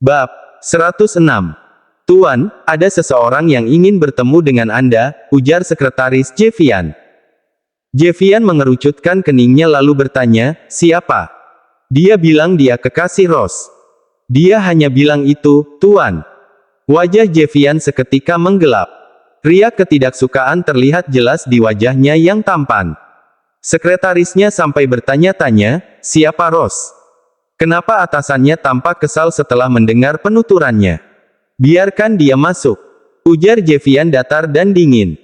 Bab 106. Tuan, ada seseorang yang ingin bertemu dengan Anda, ujar sekretaris Jevian. Jevian mengerucutkan keningnya lalu bertanya, siapa? Dia bilang dia kekasih Rose. Dia hanya bilang itu, Tuan. Wajah Jevian seketika menggelap. Riak ketidaksukaan terlihat jelas di wajahnya yang tampan. Sekretarisnya sampai bertanya-tanya, siapa Rose? Kenapa atasannya tampak kesal setelah mendengar penuturannya? Biarkan dia masuk, ujar Jevian datar dan dingin.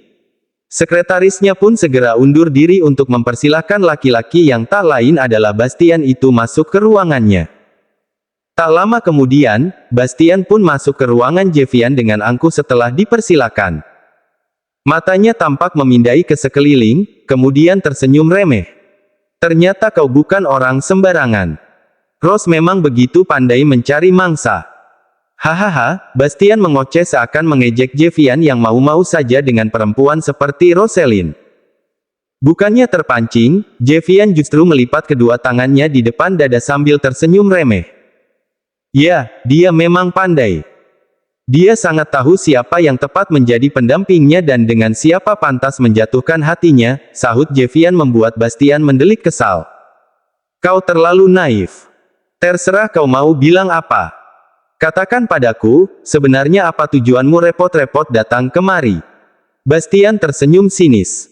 Sekretarisnya pun segera undur diri untuk mempersilahkan laki-laki yang tak lain adalah Bastian itu masuk ke ruangannya. Tak lama kemudian, Bastian pun masuk ke ruangan Jevian dengan angkuh setelah dipersilakan. Matanya tampak memindai ke sekeliling, kemudian tersenyum remeh. Ternyata kau bukan orang sembarangan. Rose memang begitu pandai mencari mangsa. Hahaha, Bastian mengoceh seakan mengejek Jevian yang mau-mau saja dengan perempuan seperti Rosalind. Bukannya terpancing, Jevian justru melipat kedua tangannya di depan dada sambil tersenyum remeh. Ya, dia memang pandai. Dia sangat tahu siapa yang tepat menjadi pendampingnya dan dengan siapa pantas menjatuhkan hatinya, sahut Jevian membuat Bastian mendelik kesal. Kau terlalu naif. Terserah kau mau bilang apa. Katakan padaku, sebenarnya apa tujuanmu repot-repot datang kemari? Bastian tersenyum sinis.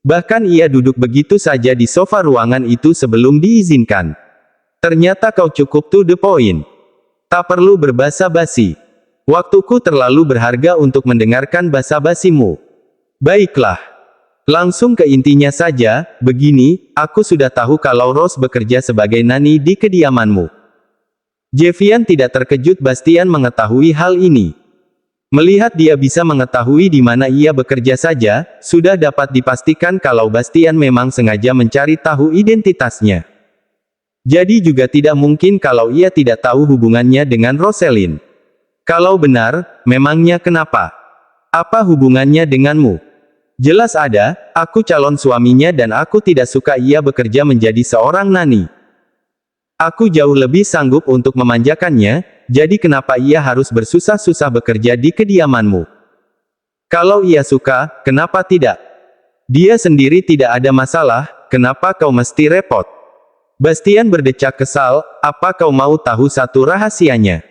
Bahkan ia duduk begitu saja di sofa ruangan itu sebelum diizinkan. Ternyata kau cukup to the point. Tak perlu berbasa-basi. Waktuku terlalu berharga untuk mendengarkan basa-basimu. Baiklah. Langsung ke intinya saja, begini, aku sudah tahu kalau Rose bekerja sebagai nani di kediamanmu. Jevian tidak terkejut Bastian mengetahui hal ini. Melihat dia bisa mengetahui di mana ia bekerja saja, sudah dapat dipastikan kalau Bastian memang sengaja mencari tahu identitasnya. Jadi juga tidak mungkin kalau ia tidak tahu hubungannya dengan Rosalind. Kalau benar, memangnya kenapa? Apa hubungannya denganmu? Jelas ada, aku calon suaminya dan aku tidak suka ia bekerja menjadi seorang nani. Aku jauh lebih sanggup untuk memanjakannya, jadi kenapa ia harus bersusah-susah bekerja di kediamanmu? Kalau ia suka, kenapa tidak? Dia sendiri tidak ada masalah, kenapa kau mesti repot? Bastian berdecak kesal, apa kau mau tahu satu rahasianya?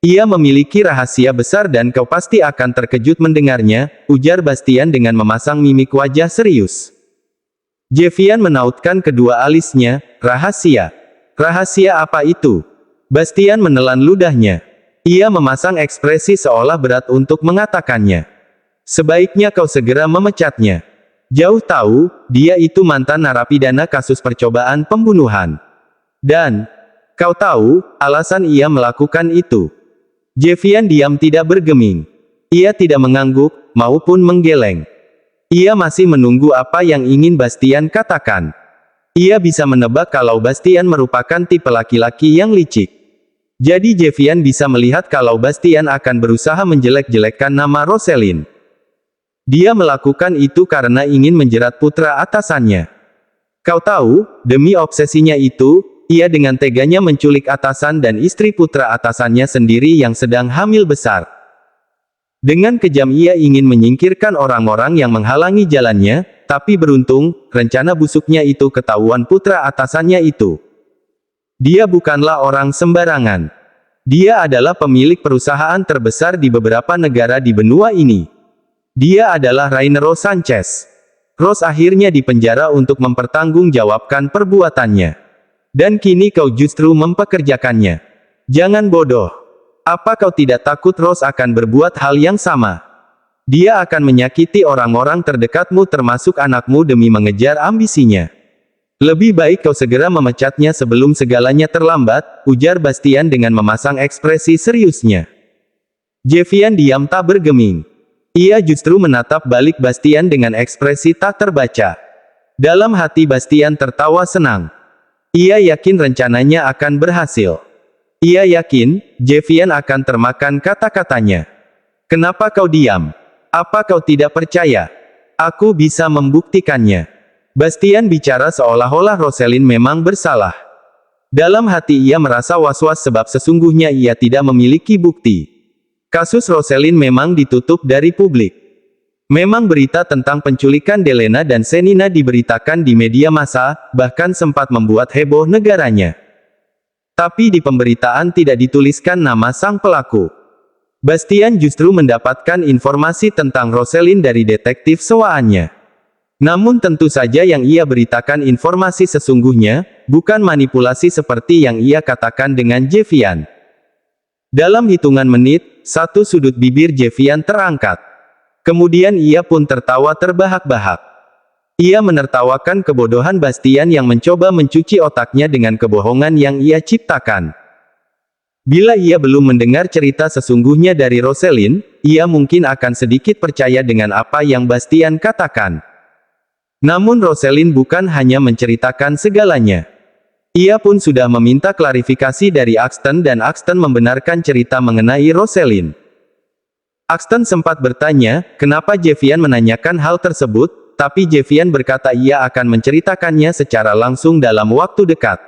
Ia memiliki rahasia besar dan kau pasti akan terkejut mendengarnya, ujar Bastian dengan memasang mimik wajah serius. Jevian menautkan kedua alisnya, rahasia. Rahasia apa itu? Bastian menelan ludahnya. Ia memasang ekspresi seolah berat untuk mengatakannya. Sebaiknya kau segera memecatnya. Jauh tahu, dia itu mantan narapidana kasus percobaan pembunuhan. Dan, kau tahu, alasan ia melakukan itu. Jevian diam tidak bergeming. Ia tidak mengangguk, maupun menggeleng. Ia masih menunggu apa yang ingin Bastian katakan. Ia bisa menebak kalau Bastian merupakan tipe laki-laki yang licik. Jadi Jevian bisa melihat kalau Bastian akan berusaha menjelek-jelekkan nama Rosalind. Dia melakukan itu karena ingin menjerat putra atasannya. Kau tahu, demi obsesinya itu, ia dengan teganya menculik atasan dan istri putra atasannya sendiri yang sedang hamil besar. Dengan kejam ia ingin menyingkirkan orang-orang yang menghalangi jalannya, tapi beruntung, rencana busuknya itu ketahuan putra atasannya itu. Dia bukanlah orang sembarangan. Dia adalah pemilik perusahaan terbesar di beberapa negara di benua ini. Dia adalah Rainero Sanchez. Rose akhirnya dipenjara untuk mempertanggungjawabkan perbuatannya. Dan kini kau justru mempekerjakannya. Jangan bodoh. Apa kau tidak takut Rose akan berbuat hal yang sama? Dia akan menyakiti orang-orang terdekatmu termasuk anakmu demi mengejar ambisinya. Lebih baik kau segera memecatnya sebelum segalanya terlambat, ujar Bastian dengan memasang ekspresi seriusnya. Jevian diam tak bergeming. Ia justru menatap balik Bastian dengan ekspresi tak terbaca. Dalam hati Bastian tertawa senang. Ia yakin rencananya akan berhasil. Ia yakin, Jevian akan termakan kata-katanya. Kenapa kau diam? Apa kau tidak percaya? Aku bisa membuktikannya. Bastian bicara seolah-olah Rosalind memang bersalah. Dalam hati ia merasa was-was sebab sesungguhnya ia tidak memiliki bukti. Kasus Rosalind memang ditutup dari publik. Memang berita tentang penculikan Delena dan Senina diberitakan di media massa, bahkan sempat membuat heboh negaranya. Tapi di pemberitaan tidak dituliskan nama sang pelaku. Bastian justru mendapatkan informasi tentang Rosalind dari detektif sewaannya. Namun tentu saja yang ia beritakan informasi sesungguhnya, bukan manipulasi seperti yang ia katakan dengan Jevian. Dalam hitungan menit, satu sudut bibir Jevian terangkat. Kemudian ia pun tertawa terbahak-bahak. Ia menertawakan kebodohan Bastian yang mencoba mencuci otaknya dengan kebohongan yang ia ciptakan. Bila ia belum mendengar cerita sesungguhnya dari Rosalind, ia mungkin akan sedikit percaya dengan apa yang Bastian katakan. Namun Rosalind bukan hanya menceritakan segalanya. Ia pun sudah meminta klarifikasi dari Axton dan Axton membenarkan cerita mengenai Rosalind. Axton sempat bertanya, kenapa Jevian menanyakan hal tersebut, tapi Jevian berkata ia akan menceritakannya secara langsung dalam waktu dekat.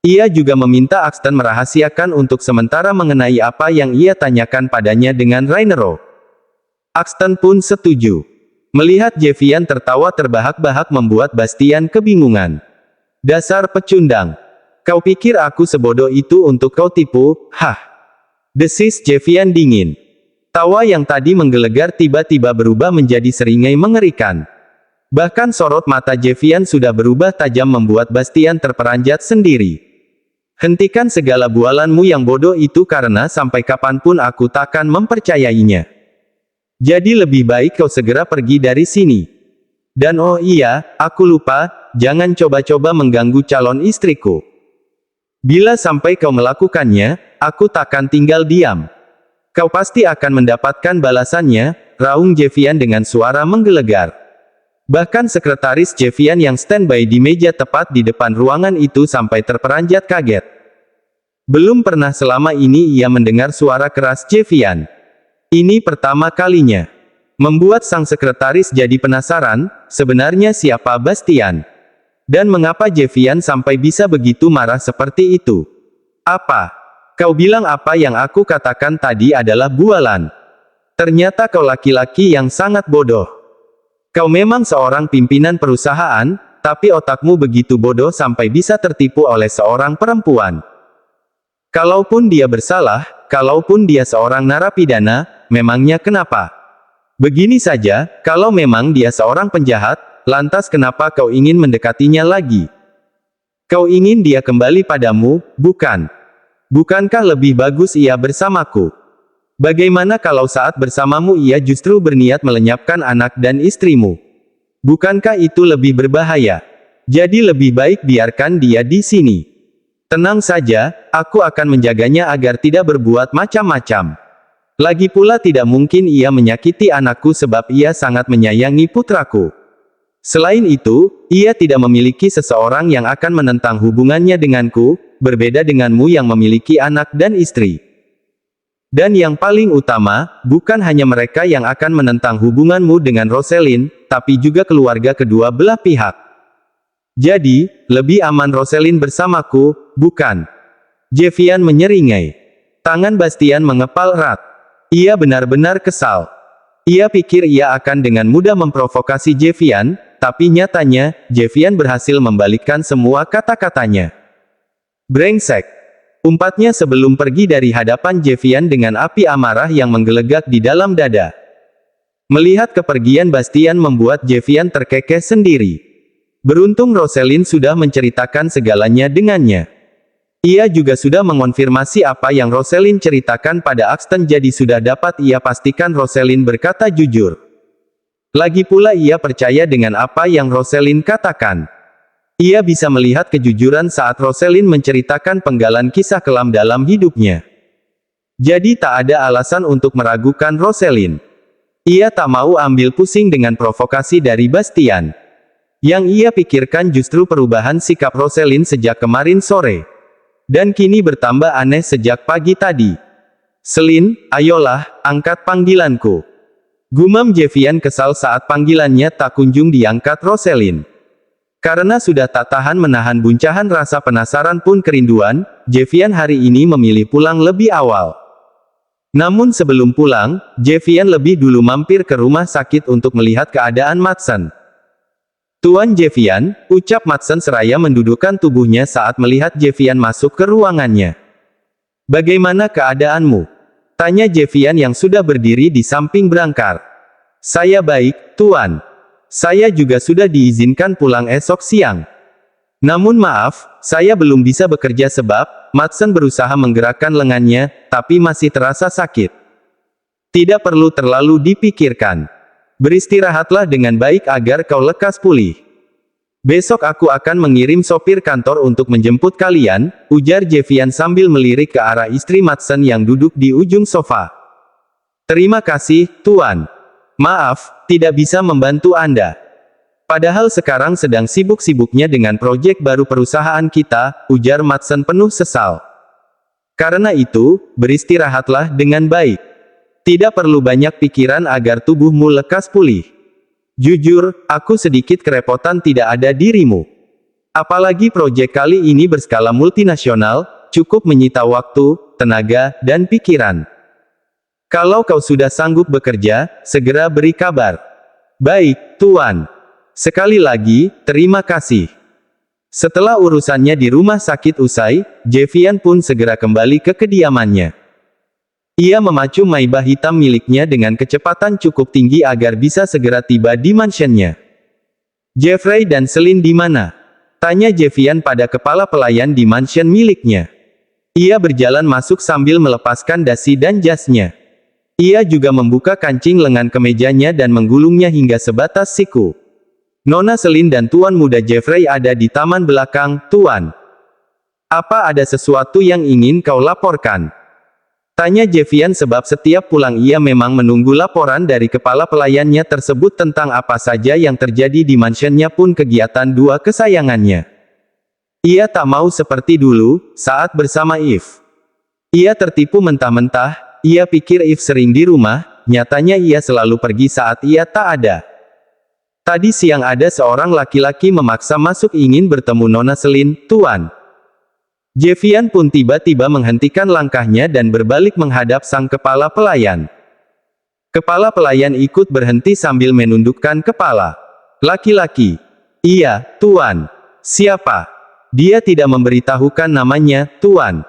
Ia juga meminta Axton merahasiakan untuk sementara mengenai apa yang ia tanyakan padanya dengan Rainero. Axton pun setuju. Melihat Jevian tertawa terbahak-bahak membuat Bastian kebingungan. Dasar pecundang. Kau pikir aku sebodoh itu untuk kau tipu, hah? Desis Jevian dingin. Tawa yang tadi menggelegar tiba-tiba berubah menjadi seringai mengerikan. Bahkan sorot mata Jevian sudah berubah tajam membuat Bastian terperanjat sendiri. Hentikan segala bualanmu yang bodoh itu karena sampai kapanpun aku takkan mempercayainya. Jadi lebih baik kau segera pergi dari sini. Dan oh iya, aku lupa, jangan coba-coba mengganggu calon istriku. Bila sampai kau melakukannya, aku takkan tinggal diam. Kau pasti akan mendapatkan balasannya, raung Jevian dengan suara menggelegar. Bahkan sekretaris Jevian yang standby di meja tepat di depan ruangan itu sampai terperanjat kaget. Belum pernah selama ini ia mendengar suara keras Jevian. Ini pertama kalinya. Membuat sang sekretaris jadi penasaran, sebenarnya siapa Bastian? Dan mengapa Jevian sampai bisa begitu marah seperti itu? Apa? Kau bilang apa yang aku katakan tadi adalah bualan. Ternyata kau laki-laki yang sangat bodoh. Kau memang seorang pimpinan perusahaan, tapi otakmu begitu bodoh sampai bisa tertipu oleh seorang perempuan. Kalaupun dia bersalah, kalaupun dia seorang narapidana, memangnya kenapa? Begini saja, kalau memang dia seorang penjahat, lantas kenapa kau ingin mendekatinya lagi? Kau ingin dia kembali padamu, bukan? Bukankah lebih bagus ia bersamaku? Bagaimana kalau saat bersamamu ia justru berniat melenyapkan anak dan istrimu? Bukankah itu lebih berbahaya? Jadi lebih baik biarkan dia di sini. Tenang saja, aku akan menjaganya agar tidak berbuat macam-macam. Lagi pula tidak mungkin ia menyakiti anakku sebab ia sangat menyayangi putraku. Selain itu, ia tidak memiliki seseorang yang akan menentang hubungannya denganku, berbeda denganmu yang memiliki anak dan istri. Dan yang paling utama, bukan hanya mereka yang akan menentang hubunganmu dengan Rosalind, tapi juga keluarga kedua belah pihak. Jadi, lebih aman Rosalind bersamaku, bukan? Jevian menyeringai. Tangan Bastian mengepal erat. Ia benar-benar kesal. Ia pikir ia akan dengan mudah memprovokasi Jevian, tapi nyatanya, Jevian berhasil membalikkan semua kata-katanya. Brengsek! Umpatnya sebelum pergi dari hadapan Jevian dengan api amarah yang menggelegak di dalam dada. Melihat kepergian Bastian membuat Jevian terkekeh sendiri. Beruntung Rosalind sudah menceritakan segalanya dengannya. Ia juga sudah mengonfirmasi apa yang Rosalind ceritakan pada Axton jadi sudah dapat ia pastikan Rosalind berkata jujur. Lagi pula ia percaya dengan apa yang Rosalind katakan. Ia bisa melihat kejujuran saat Rosalind menceritakan penggalan kisah kelam dalam hidupnya. Jadi tak ada alasan untuk meragukan Rosalind. Ia tak mau ambil pusing dengan provokasi dari Bastian. Yang ia pikirkan justru perubahan sikap Rosalind sejak kemarin sore. Dan kini bertambah aneh sejak pagi tadi. Selin, ayolah, angkat panggilanku. Gumam Jevian kesal saat panggilannya tak kunjung diangkat Rosalind. Karena sudah tak tahan menahan buncahan rasa penasaran pun kerinduan, Javian hari ini memilih pulang lebih awal. Namun sebelum pulang, Javian lebih dulu mampir ke rumah sakit untuk melihat keadaan Madsen. "Tuan Javian," ucap Madsen seraya mendudukkan tubuhnya saat melihat Javian masuk ke ruangannya. "Bagaimana keadaanmu?" tanya Javian yang sudah berdiri di samping berangkar. "Saya baik, Tuan. Saya juga sudah diizinkan pulang esok siang. Namun maaf, saya belum bisa bekerja sebab..." Madsen berusaha menggerakkan lengannya, tapi masih terasa sakit. "Tidak perlu terlalu dipikirkan. Beristirahatlah dengan baik agar kau lekas pulih. Besok aku akan mengirim sopir kantor untuk menjemput kalian," ujar Javian sambil melirik ke arah istri Madsen yang duduk di ujung sofa. "Terima kasih, Tuan. Maaf, tidak bisa membantu Anda. Padahal sekarang sedang sibuk-sibuknya dengan proyek baru perusahaan kita," ujar Madsen penuh sesal. "Karena itu, beristirahatlah dengan baik. Tidak perlu banyak pikiran agar tubuhmu lekas pulih. Jujur, aku sedikit kerepotan tidak ada dirimu. Apalagi proyek kali ini berskala multinasional, cukup menyita waktu, tenaga, dan pikiran. Kalau kau sudah sanggup bekerja, segera beri kabar." "Baik, Tuan. Sekali lagi, terima kasih." Setelah urusannya di rumah sakit usai, Javian pun segera kembali ke kediamannya. Ia memacu Maybach hitam miliknya dengan kecepatan cukup tinggi agar bisa segera tiba di mansionnya. "Jeffrey dan Celine di mana?" tanya Javian pada kepala pelayan di mansion miliknya. Ia berjalan masuk sambil melepaskan dasi dan jasnya. Ia juga membuka kancing lengan kemejanya dan menggulungnya hingga sebatas siku. "Nona Celine dan Tuan Muda Jeffrey ada di taman belakang, Tuan. Apa ada sesuatu yang ingin kau laporkan?" tanya Javian sebab setiap pulang ia memang menunggu laporan dari kepala pelayannya tersebut tentang apa saja yang terjadi di mansionnya pun kegiatan dua kesayangannya. Ia tak mau seperti dulu, saat bersama Eve. Ia tertipu mentah-mentah, ia pikir Eve sering di rumah, nyatanya ia selalu pergi saat ia tak ada. Tadi siang ada seorang laki-laki memaksa masuk ingin bertemu Nona Celine, Tuan. Javian pun tiba-tiba menghentikan langkahnya dan berbalik menghadap sang kepala pelayan. Kepala pelayan ikut berhenti sambil menundukkan kepala. "Laki-laki." "Iya, Tuan." "Siapa?" "Dia tidak memberitahukan namanya, Tuan.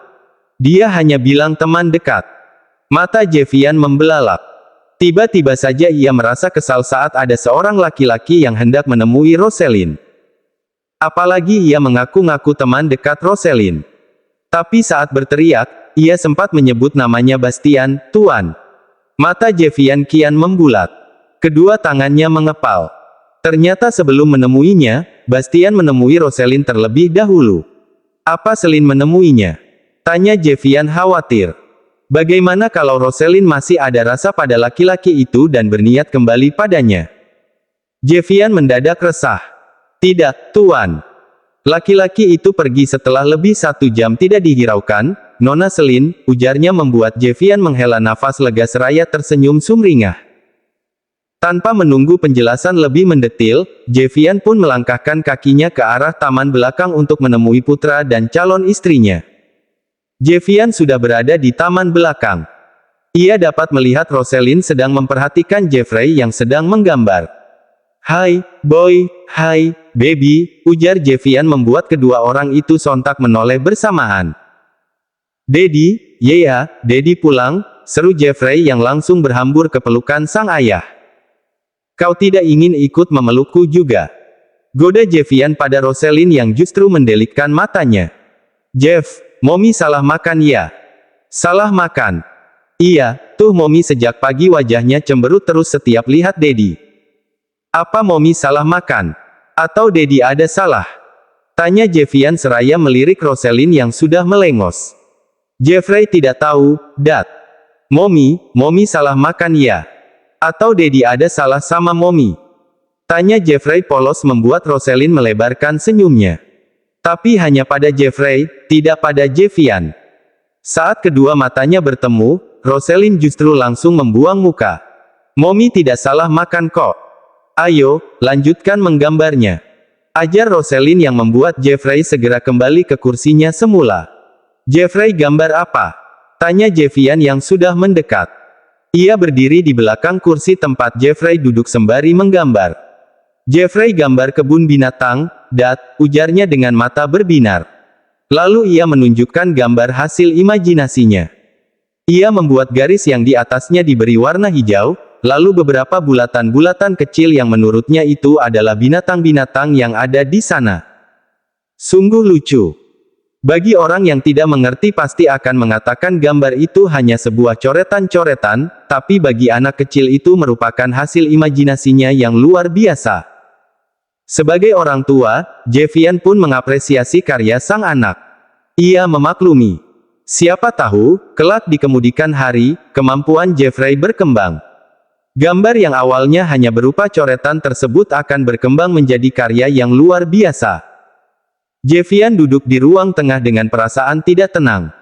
Dia hanya bilang teman dekat." Mata Javian membelalak. Tiba-tiba saja ia merasa kesal saat ada seorang laki-laki yang hendak menemui Rosalind. Apalagi ia mengaku-ngaku teman dekat Rosalind. Tapi saat berteriak, ia sempat menyebut namanya Bastian, Tuan. Mata Javian kian membulat. Kedua tangannya mengepal. Ternyata sebelum menemuinya, Bastian menemui Rosalind terlebih dahulu. "Apa Celine menemuinya?" tanya Javian khawatir. Bagaimana kalau Rosalind masih ada rasa pada laki-laki itu dan berniat kembali padanya? Javian mendadak resah. "Tidak, Tuan. Laki-laki itu pergi setelah lebih 1 jam tidak dihiraukan, Nona Celine," ujarnya membuat Javian menghela nafas lega seraya tersenyum sumringah. Tanpa menunggu penjelasan lebih mendetil, Javian pun melangkahkan kakinya ke arah taman belakang untuk menemui putra dan calon istrinya. Javian sudah berada di taman belakang. Ia dapat melihat Rosalind sedang memperhatikan Jeffrey yang sedang menggambar. "Hai, boy, hai, baby," ujar Javian membuat kedua orang itu sontak menoleh bersamaan. "Daddy, yeah, Daddy pulang," seru Jeffrey yang langsung berhambur ke pelukan sang ayah. "Kau tidak ingin ikut memelukku juga?" goda Javian pada Rosalind yang justru mendelikkan matanya. "Jeff, Mommy salah makan ya?" "Salah makan?" "Iya, tuh Mommy sejak pagi wajahnya cemberut terus setiap lihat Daddy." "Apa Mommy salah makan? Atau Daddy ada salah?" tanya Javian seraya melirik Rosalind yang sudah melengos. "Jeffrey tidak tahu, Dad. Mommy salah makan ya? Atau Daddy ada salah sama Mommy?" tanya Jeffrey polos membuat Rosalind melebarkan senyumnya. Tapi hanya pada Jeffrey, tidak pada Javian. Saat kedua matanya bertemu, Rosalind justru langsung membuang muka. "Mommy tidak salah makan kok. Ayo, lanjutkan menggambarnya." Ajar Rosalind yang membuat Jeffrey segera kembali ke kursinya semula. Jeffrey, gambar apa? Tanya Jevian yang sudah mendekat. Ia berdiri di belakang kursi tempat Jeffrey duduk sembari menggambar. Jeffrey, gambar kebun binatang, Dat, ujarnya dengan mata berbinar. Lalu ia menunjukkan gambar hasil imajinasinya. Ia membuat garis yang di atasnya diberi warna hijau, lalu beberapa bulatan-bulatan kecil yang menurutnya itu adalah binatang-binatang yang ada di sana. Sungguh lucu. Bagi orang yang tidak mengerti pasti akan mengatakan gambar itu hanya sebuah coretan-coretan, tapi bagi anak kecil itu merupakan hasil imajinasinya yang luar biasa. Sebagai orang tua, Jevian pun mengapresiasi karya sang anak. Ia memaklumi. Siapa tahu, kelak di kemudian hari, kemampuan Jeffrey berkembang. Gambar yang awalnya hanya berupa coretan tersebut akan berkembang menjadi karya yang luar biasa. Jevian duduk di ruang tengah dengan perasaan tidak tenang.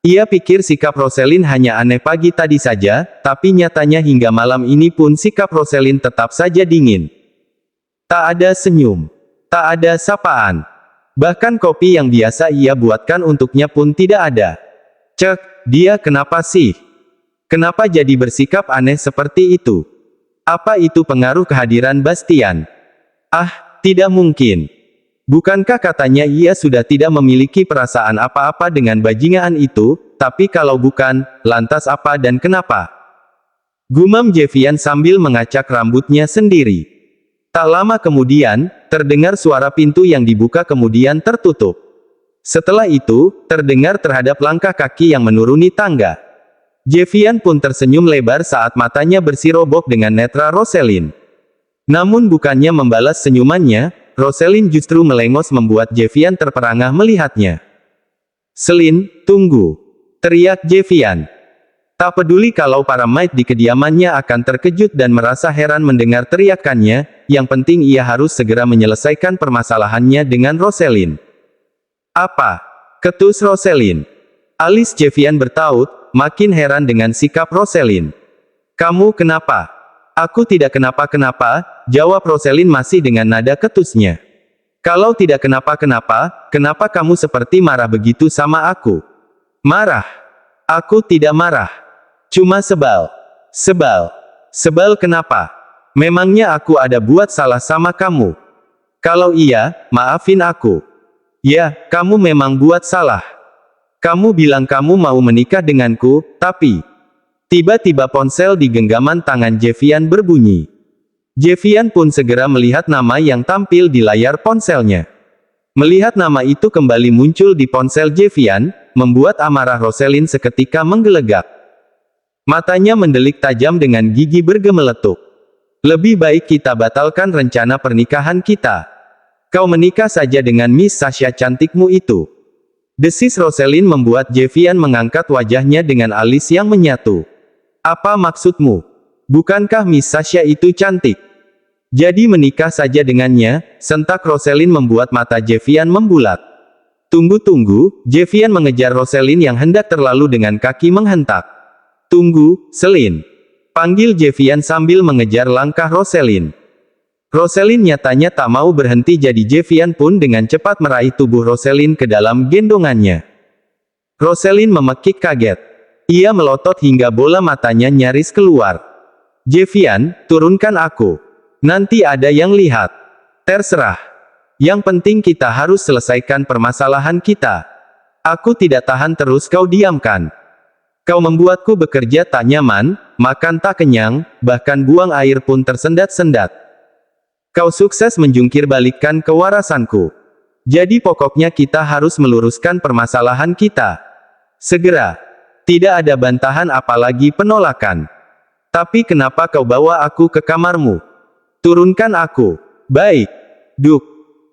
Ia pikir sikap Rosalind hanya aneh pagi tadi saja, tapi nyatanya hingga malam ini pun sikap Rosalind tetap saja dingin. Tak ada senyum. Tak ada sapaan. Bahkan kopi yang biasa ia buatkan untuknya pun tidak ada. Cek, dia kenapa sih? Kenapa jadi bersikap aneh seperti itu? Apa itu pengaruh kehadiran Bastian? Ah, tidak mungkin. Bukankah katanya ia sudah tidak memiliki perasaan apa-apa dengan bajingan itu, tapi kalau bukan, lantas apa dan kenapa? Gumam Jevian sambil mengacak rambutnya sendiri. Tak lama kemudian, terdengar suara pintu yang dibuka kemudian tertutup. Setelah itu, terdengar terhadap langkah kaki yang menuruni tangga. Jevian pun tersenyum lebar saat matanya bersirobok dengan netra Rosalind. Namun bukannya membalas senyumannya, Rosalind justru melengos membuat Jevian terperangah melihatnya. "Selin, tunggu!" teriak Jevian. Tak peduli kalau para maid di kediamannya akan terkejut dan merasa heran mendengar teriakannya, yang penting ia harus segera menyelesaikan permasalahannya dengan Rosalind. "Apa?" ketus Rosalind. Alis Jevian bertaut, makin heran dengan sikap Rosalind. "Kamu kenapa?" "Aku tidak kenapa-kenapa," jawab Rosalind masih dengan nada ketusnya. "Kalau tidak kenapa-kenapa, kenapa kamu seperti marah begitu sama aku?" "Marah? Aku tidak marah. Cuma sebal." "Sebal? Sebal kenapa? Memangnya aku ada buat salah sama kamu? Kalau iya, maafin aku." "Ya, kamu memang buat salah. Kamu bilang kamu mau menikah denganku, tapi..." Tiba-tiba ponsel di genggaman tangan Jevian berbunyi. Jevian pun segera melihat nama yang tampil di layar ponselnya. Melihat nama itu kembali muncul di ponsel Jevian, membuat amarah Rosalind seketika menggelegak. Matanya mendelik tajam dengan gigi bergemeletuk. "Lebih baik kita batalkan rencana pernikahan kita. Kau menikah saja dengan Miss Sasha cantikmu itu." Desis Rosalind membuat Jevian mengangkat wajahnya dengan alis yang menyatu. "Apa maksudmu? Bukankah Miss Sasha itu cantik? Jadi menikah saja dengannya?" sentak Rosalind membuat mata Jevian membulat. "Tunggu-tunggu," Jevian mengejar Rosalind yang hendak terlalu dengan kaki menghentak. "Tunggu, Selin," panggil Jevian sambil mengejar langkah Rosalind. Rosalind nyatanya tak mau berhenti jadi Jevian pun dengan cepat meraih tubuh Rosalind ke dalam gendongannya. Rosalind memekik kaget. Ia melotot hingga bola matanya nyaris keluar. "Jevian, turunkan aku. Nanti ada yang lihat." "Terserah. Yang penting kita harus selesaikan permasalahan kita. Aku tidak tahan terus kau diamkan. Kau membuatku bekerja tak nyaman, makan tak kenyang, bahkan buang air pun tersendat-sendat. Kau sukses menjungkir balikkan kewarasanku. Jadi pokoknya kita harus meluruskan permasalahan kita. Segera. Tidak ada bantahan apalagi penolakan. Tapi kenapa kau bawa aku ke kamarmu? Turunkan aku." "Baik. Duk."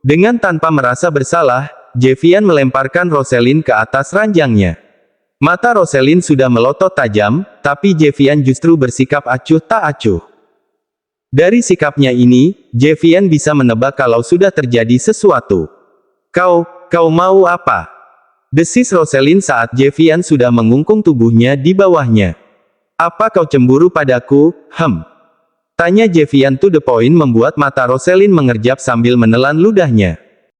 Dengan tanpa merasa bersalah, Jevian melemparkan Rosalind ke atas ranjangnya. Mata Rosalind sudah melotot tajam, tapi Jevian justru bersikap acuh tak acuh. Dari sikapnya ini, Jevian bisa menebak kalau sudah terjadi sesuatu. Kau mau apa?" desis Rosalind saat Jevian sudah mengungkung tubuhnya di bawahnya. "Apa kau cemburu padaku, Tanya Jevian to the point membuat mata Rosalind mengerjap sambil menelan ludahnya.